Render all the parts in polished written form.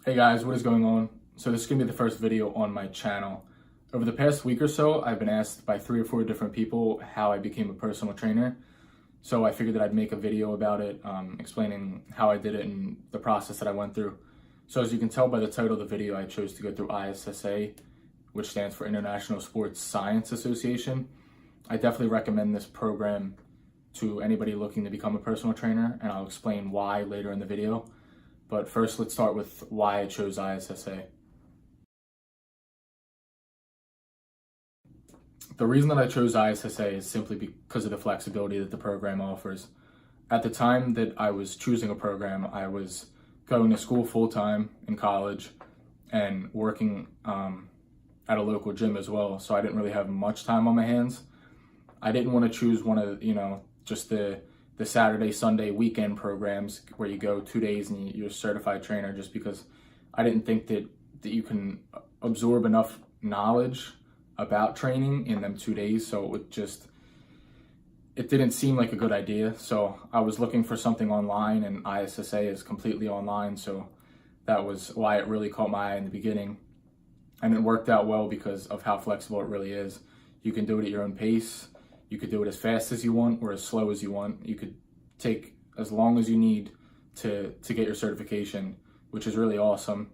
Hey guys, what is going on? So this is going to be the first video on my channel. Over the past week or so, I've been asked by 3 or 4 different people how I became a personal trainer. So I figured that I'd make a video about it, explaining how I did it and the process that I went through. So as you can tell by the title of the video, I chose to go through ISSA, which stands for International Sports Science Association. I definitely recommend this program to anybody looking to become a personal trainer, and I'll explain why later in the video. But first, let's start with why I chose ISSA. The reason that I chose ISSA is simply because of the flexibility that the program offers. At the time that I was choosing a program, I was going to school full-time in college and working at a local gym as well, so I didn't really have much time on my hands. I didn't want to choose one of, just the Saturday, Sunday, weekend programs where you go 2 days and you're a certified trainer, just because I didn't think that you can absorb enough knowledge about training in them 2 days. So it didn't seem like a good idea. So I was looking for something online, and ISSA is completely online. So that was why it really caught my eye in the beginning. And it worked out well because of how flexible it really is. You can do it at your own pace. You could do it as fast as you want or as slow as you want. You could take as long as you need to get your certification, which is really awesome.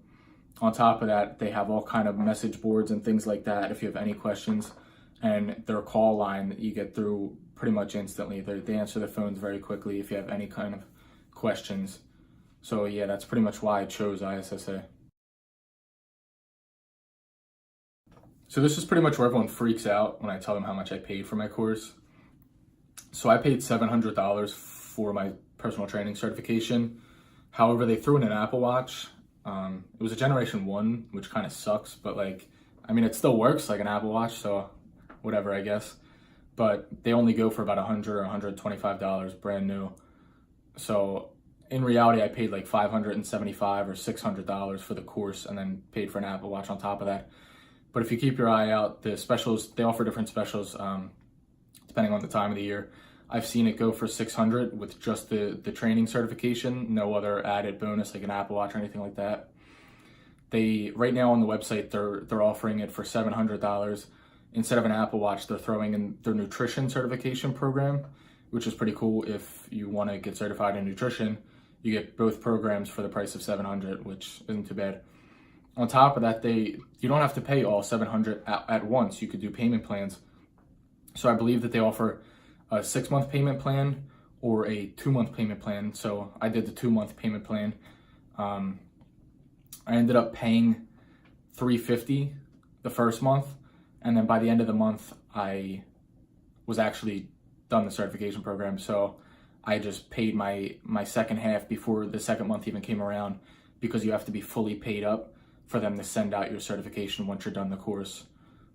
On top of that, they have all kind of message boards and things like that if you have any questions, and their call line that you get through pretty much instantly. They answer the phones very quickly if you have any kind of questions. So yeah, that's pretty much why I chose ISSA. So this is pretty much where everyone freaks out when I tell them how much I paid for my course. So I paid $700 for my personal training certification. However, they threw in an Apple Watch. It was a Generation 1, which kind of sucks, but it still works like an Apple Watch, so whatever, I guess. But they only go for about $100 or $125 brand new. So in reality, I paid like $575 or $600 for the course, and then paid for an Apple Watch on top of that. But if you keep your eye out, the specials, they offer different specials depending on the time of the year. I've seen it go for $600 with just the training certification, no other added bonus like an Apple Watch or anything like that. Right now on the website, they're offering it for $700. Instead of an Apple Watch, they're throwing in their nutrition certification program, which is pretty cool. If you want to get certified in nutrition, you get both programs for the price of $700, which isn't too bad. On top of that, you don't have to pay all $700 at once. You could do payment plans. So I believe that they offer a 6-month payment plan or a 2-month payment plan. So I did the 2-month payment plan. I ended up paying $350 the first month, and then by the end of the month, I was actually done the certification program. So I just paid my second half before the second month even came around, because you have to be fully paid up for them to send out your certification once you're done the course.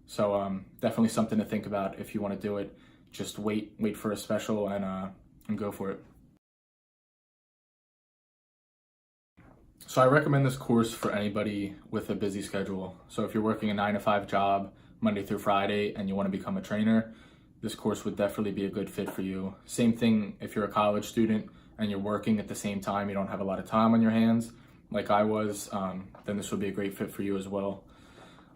So definitely something to think about if you want to do it. Just wait for a special and go for it. So I recommend this course for anybody with a busy schedule. So if you're working a 9-to-5 job Monday through Friday and you want to become a trainer, this course would definitely be a good fit for you. Same thing if you're a college student and you're working at the same time, you don't have a lot of time on your hands like I was, then this would be a great fit for you as well.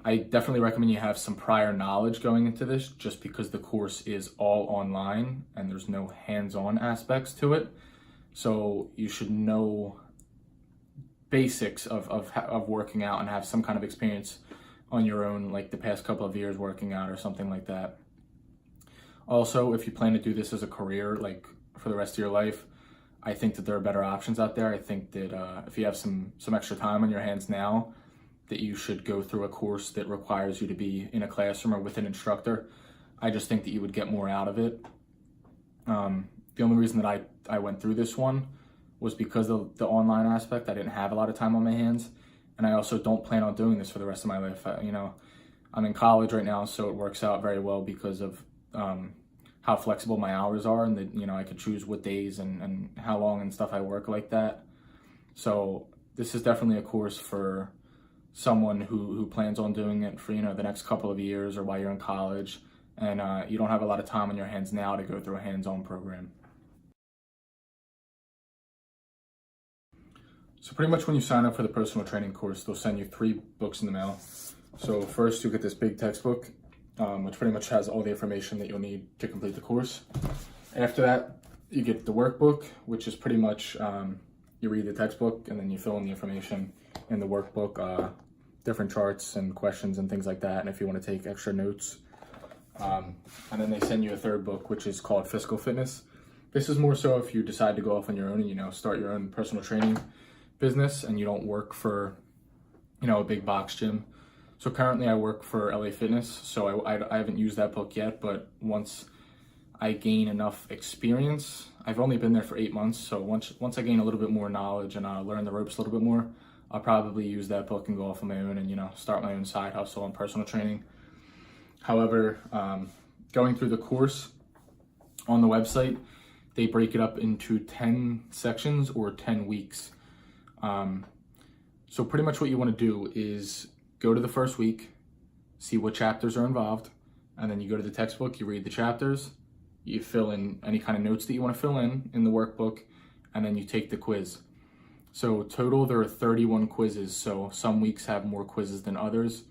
I definitely recommend you have some prior knowledge going into this, just because the course is all online and there's no hands-on aspects to it. So you should know basics of working out and have some kind of experience on your own, like the past couple of years working out or something like that. Also, if you plan to do this as a career, like for the rest of your life, I think that there are better options out there. I think that if you have some extra time on your hands now, that you should go through a course that requires you to be in a classroom or with an instructor. I just think that you would get more out of it. The only reason that I went through this one was because of the online aspect. I didn't have a lot of time on my hands, and I also don't plan on doing this for the rest of my life. I'm in college right now, so it works out very well because of how flexible my hours are, and that I could choose what days and how long and stuff I work like that. So this is definitely a course for someone who plans on doing it for the next couple of years or while you're in college, and you don't have a lot of time on your hands now to go through a hands-on program. So pretty much when you sign up for the personal training course, they'll send you 3 books in the mail. So first you get this big textbook, which pretty much has all the information that you'll need to complete the course. After that, you get the workbook, which is pretty much, you read the textbook and then you fill in the information in the workbook, different charts and questions and things like that, and if you want to take extra notes. And then they send you a 3rd book, which is called Physical Fitness. This is more so if you decide to go off on your own and, start your own personal training business and you don't work for, a big box gym. So currently I work for LA Fitness, so I haven't used that book yet, but once I gain enough experience, I've only been there for 8 months, so once I gain a little bit more knowledge and learn the ropes a little bit more, I'll probably use that book and go off on my own and, start my own side hustle on personal training. However, going through the course on the website, they break it up into 10 sections or 10 weeks. So pretty much what you want to do is go to the first week, see what chapters are involved, and then you go to the textbook, you read the chapters, you fill in any kind of notes that you want to fill in the workbook, and then you take the quiz. So total there are 31 quizzes, so some weeks have more quizzes than others.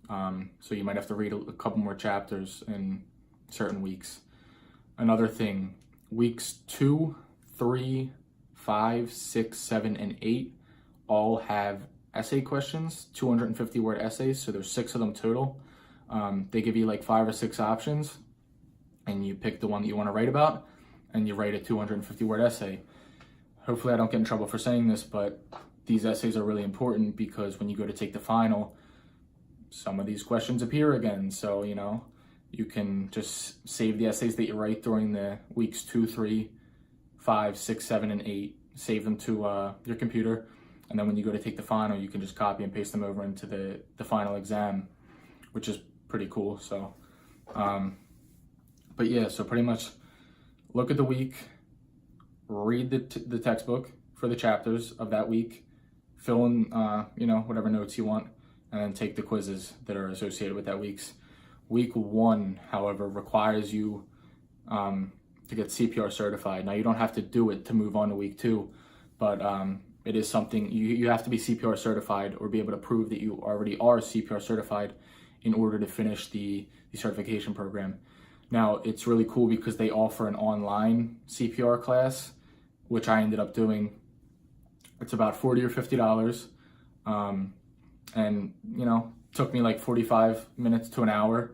So you might have to read a couple more chapters in certain weeks. Another thing, weeks 2, 3, 5, 6, 7, and 8 all have essay questions, 250-word essays, so there's 6 of them total. They give you like 5 or 6 options, and you pick the one that you want to write about, and you write a 250-word essay. Hopefully I don't get in trouble for saying this, but these essays are really important because when you go to take the final, some of these questions appear again, so you can just save the essays that you write during the weeks 2, 3, 5, 6, 7, and 8, save them to your computer, and then when you go to take the final, you can just copy and paste them over into the final exam, which is pretty cool. So, but yeah, so pretty much look at the week, read the textbook for the chapters of that week, fill in, whatever notes you want, and then take the quizzes that are associated with that week's. Week 1, however, requires you to get CPR certified. Now, you don't have to do it to move on to week 2, but it is something, you have to be CPR certified or be able to prove that you already are CPR certified in order to finish the certification program. Now, it's really cool because they offer an online CPR class, which I ended up doing. It's about $40 or $50, and, took me like 45 minutes to an hour.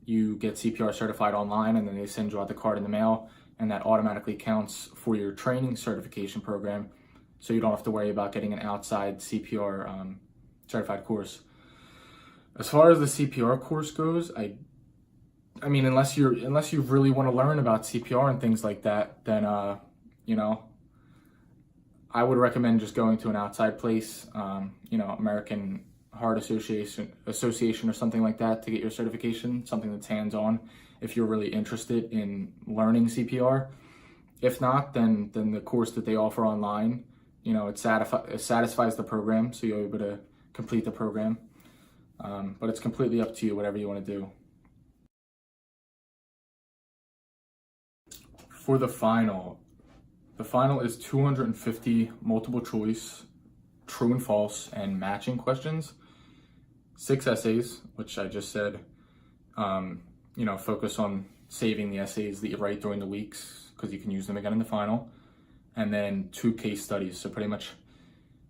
You get CPR certified online, and then they send you out the card in the mail, and that automatically counts for your training certification program, so you don't have to worry about getting an outside CPR certified course. As far as the CPR course goes, I mean, unless you really want to learn about CPR and things like that, then I would recommend just going to an outside place, American Heart Association or something like that to get your certification, something that's hands-on if you're really interested in learning CPR. If not, then the course that they offer online, it satisfies the program, so you're able to complete the program. But it's completely up to you, whatever you want to do. For the final is 250 multiple choice, true and false, and matching questions. 6 essays, which I just said, focus on saving the essays that you write during the weeks because you can use them again in the final. And then 2 case studies. So pretty much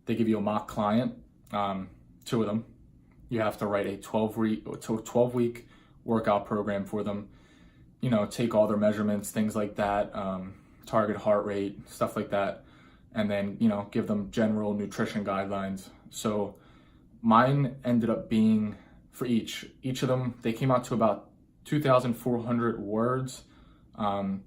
they give you a mock client, 2 of them. You have to write a 12-week workout program for them. Take all their measurements, things like that, target heart rate, stuff like that. And then, give them general nutrition guidelines. So mine ended up being, for each of them, they came out to about 2,400 words, and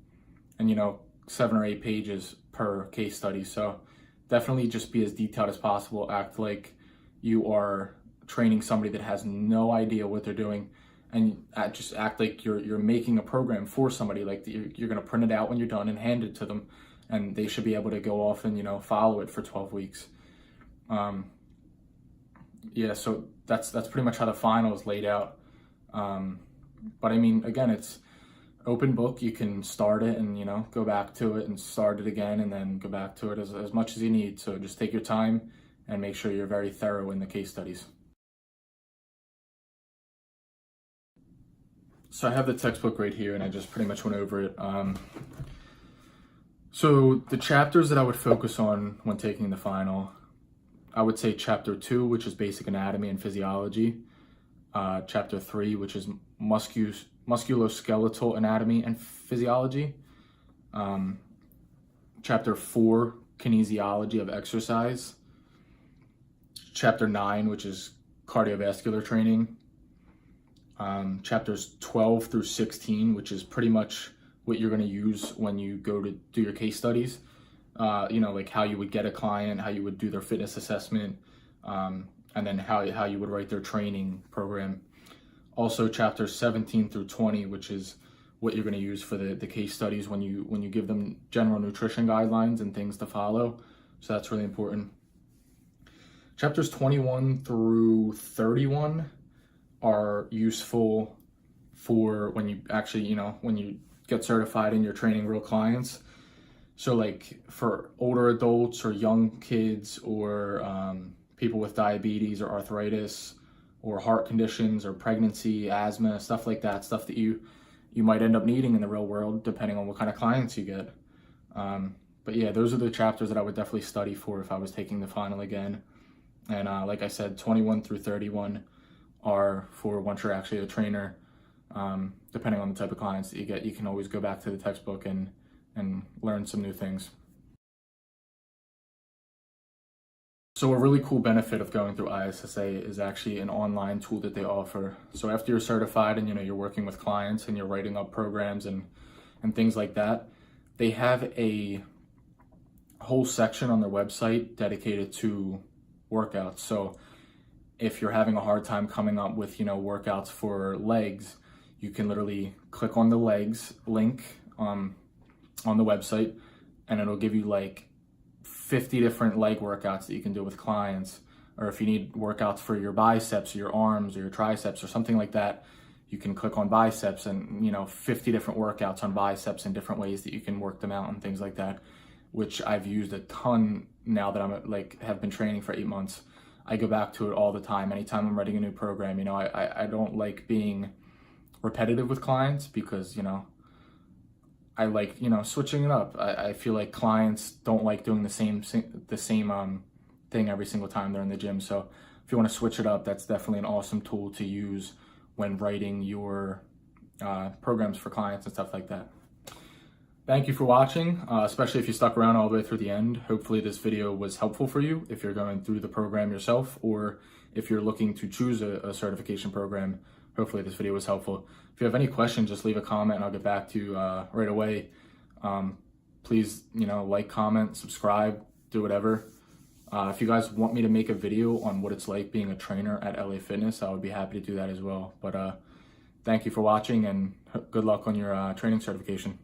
7 or 8 pages per case study. So definitely just be as detailed as possible. Act like you are training somebody that has no idea what they're doing, and just act like you're making a program for somebody, like you're going to print it out when you're done and hand it to them, and they should be able to go off and follow it for 12 weeks. Yeah, so that's pretty much how the final is laid out. But I mean, again, it's open book. You can start it and go back to it and start it again and then go back to it as much as you need. So just take your time, and make sure you're very thorough in the case studies. So I have the textbook right here, and I just pretty much went over it. So the chapters that I would focus on when taking the final, I would say chapter 2, which is basic anatomy and physiology. Chapter 3, which is musculoskeletal anatomy and physiology. Chapter 4, kinesiology of exercise. Chapter 9, which is cardiovascular training. Chapters 12 through 16, which is pretty much what you're going to use when you go to do your case studies. Like how you would get a client, how you would do their fitness assessment, and then how you would write their training program. Also chapters 17 through 20, which is what you're going to use for the case studies when you give them general nutrition guidelines and things to follow. So that's really important. Chapters 21 through 31 are useful for when you actually, when you get certified and you're training real clients. So like for older adults or young kids or people with diabetes or arthritis or heart conditions or pregnancy, asthma, stuff like that, stuff that you might end up needing in the real world depending on what kind of clients you get. But yeah, those are the chapters that I would definitely study for if I was taking the final again. And like I said, 21 through 31 are for once you're actually a trainer. Depending on the type of clients that you get, you can always go back to the textbook and learn some new things. So a really cool benefit of going through ISSA is actually an online tool that they offer. So after you're certified and you're working with clients and you're writing up programs and things like that, they have a whole section on their website dedicated to workouts. So if you're having a hard time coming up with workouts for legs, you can literally click on the legs link on the website, and it'll give you like 50 different leg workouts that you can do with clients. Or if you need workouts for your biceps or your arms or your triceps or something like that, you can click on biceps and 50 different workouts on biceps and different ways that you can work them out and things like that, which I've used a ton now that I'm have been training for 8 months. I go back to it all the time. Anytime I'm writing a new program, I don't like being repetitive with clients because, I like, switching it up. I feel like clients don't like doing the same thing every single time they're in the gym. So if you want to switch it up, that's definitely an awesome tool to use when writing your programs for clients and stuff like that. Thank you for watching, especially if you stuck around all the way through the end. Hopefully this video was helpful for you if you're going through the program yourself, or if you're looking to choose a certification program. Hopefully this video was helpful. If you have any questions, just leave a comment and I'll get back to you right away. Please, like, comment, subscribe, do whatever. If you guys want me to make a video on what it's like being a trainer at LA Fitness, I would be happy to do that as well. But thank you for watching, and good luck on your training certification.